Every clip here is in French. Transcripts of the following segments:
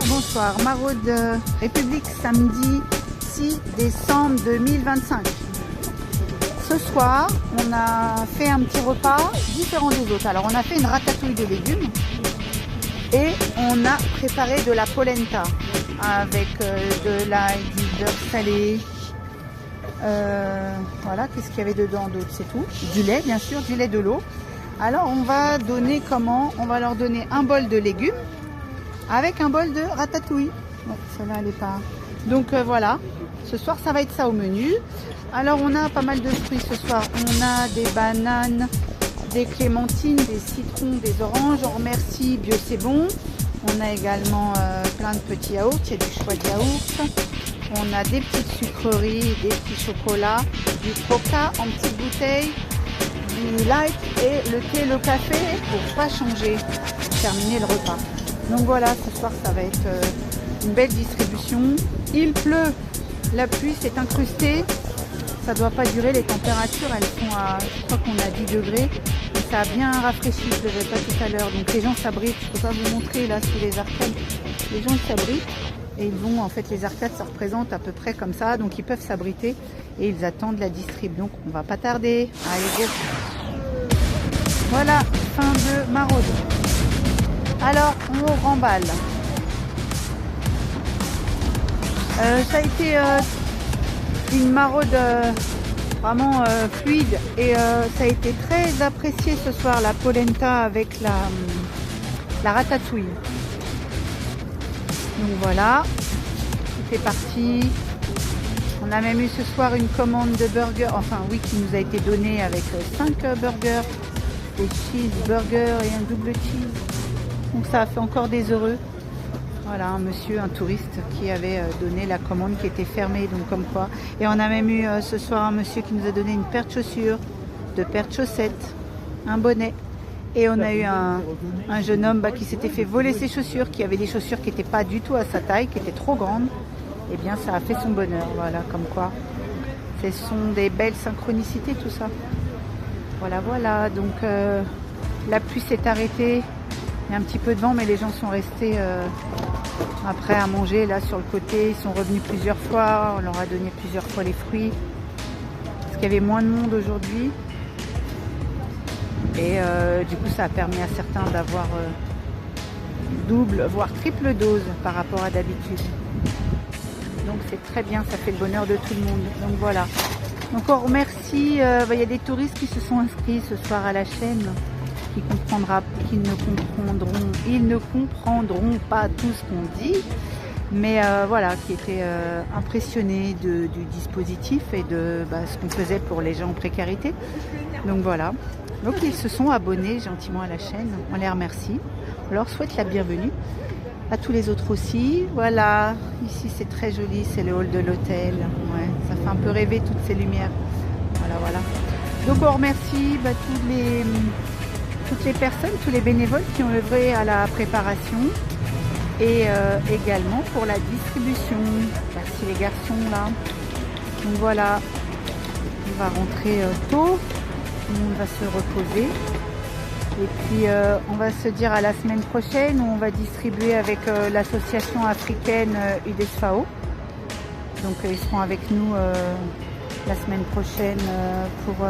bonsoir. Maraude République, samedi 6 décembre 2025. Ce soir, on a fait un petit repas différent des autres. Alors, on a fait une ratatouille de légumes et on a préparé de la polenta avec de l'ail, du beurre salé. Voilà, qu'est-ce qu'il y avait dedans d'autre, c'est tout. Du lait, bien sûr, du lait, de l'eau. Alors, on va donner comment? On va leur donner un bol de légumes avec un bol de ratatouille. Ouais, celle-là, elle est pas... Donc, voilà. Ce soir, ça va être ça au menu. Alors, on a pas mal de fruits ce soir. On a des bananes, des clémentines, des citrons, des oranges. On remercie Bio C'est Bon. On a également plein de petits yaourts. Il y a du choix de yaourt. On a des petites sucreries, des petits chocolats, du coca en petites bouteilles, du light et le thé, le café pour pas changer, pour terminer le repas. Donc voilà, ce soir ça va être une belle distribution. Il pleut, la pluie s'est incrustée, ça doit pas durer, les températures elles sont à, je crois qu'on a 10 degrés, et ça a bien rafraîchi, je ne le pas tout à l'heure, donc les gens s'abritent, je ne peux pas vous montrer là sous les arcades, les gens s'abritent. Et ils vont, en fait, les arcades, ça représente à peu près comme ça. Donc, ils peuvent s'abriter et ils attendent la distrib. Donc, on va pas tarder. Allez, go. Voilà, fin de maraude. Alors, on remballe. Ça a été une maraude vraiment fluide. Et ça a été très apprécié ce soir, la polenta avec la ratatouille. Donc voilà, c'est parti. On a même eu ce soir une commande de burgers, enfin oui, qui nous a été donnée avec 5 burgers, des cheeseburgers et un double cheese. Donc ça a fait encore des heureux. Voilà, un monsieur, un touriste qui avait donné la commande qui était fermée, donc comme quoi. Et on a même eu ce soir un monsieur qui nous a donné une paire de chaussures, deux paires de chaussettes, un bonnet. Et on a eu un jeune homme qui s'était fait voler ses chaussures, qui avait des chaussures qui n'étaient pas du tout à sa taille, qui étaient trop grandes. Et bien, ça a fait son bonheur. Voilà, comme quoi. Ce sont des belles synchronicités, tout ça. Voilà, voilà. Donc, la pluie s'est arrêtée. Il y a un petit peu de vent, mais les gens sont restés après à manger, là, sur le côté. Ils sont revenus plusieurs fois. On leur a donné plusieurs fois les fruits. Parce qu'il y avait moins de monde aujourd'hui. Et du coup, ça a permis à certains d'avoir double, voire triple dose par rapport à d'habitude. Donc c'est très bien, ça fait le bonheur de tout le monde. Donc voilà. Donc on remercie, il y a des touristes qui se sont inscrits ce soir à la chaîne, ils ne comprendront pas tout ce qu'on dit, mais voilà, qui étaient impressionnés du dispositif et de ce qu'on faisait pour les gens en précarité. Donc voilà. Donc ils se sont abonnés gentiment à la chaîne, on les remercie. On leur souhaite la bienvenue. À tous les autres aussi. Voilà, ici c'est très joli, c'est le hall de l'hôtel. Ouais, ça fait un peu rêver toutes ces lumières. Voilà, voilà. Donc on remercie toutes les personnes, tous les bénévoles qui ont œuvré à la préparation et également pour la distribution. Merci les garçons là. Donc voilà, on va rentrer tôt. On va se reposer et puis on va se dire à la semaine prochaine où on va distribuer avec l'association africaine UDESFAO. Donc ils seront avec nous la semaine prochaine pour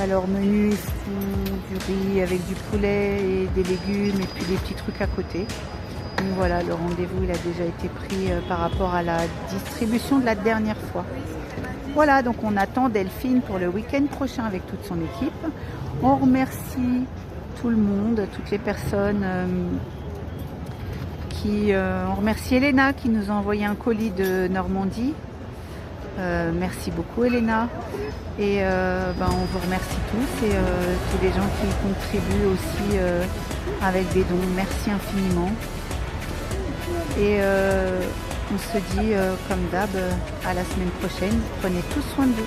leur menu. Ils font du riz avec du poulet et des légumes et puis des petits trucs à côté. Donc voilà, le rendez-vous il a déjà été pris par rapport à la distribution de la dernière fois. Voilà, donc on attend Delphine pour le week-end prochain avec toute son équipe. On remercie tout le monde, toutes les personnes on remercie Elena qui nous a envoyé un colis de Normandie. Merci beaucoup Elena. Et on vous remercie tous et tous les gens qui contribuent aussi avec des dons. Merci infiniment. Et on se dit, comme d'hab, à la semaine prochaine. Prenez tous soin de vous.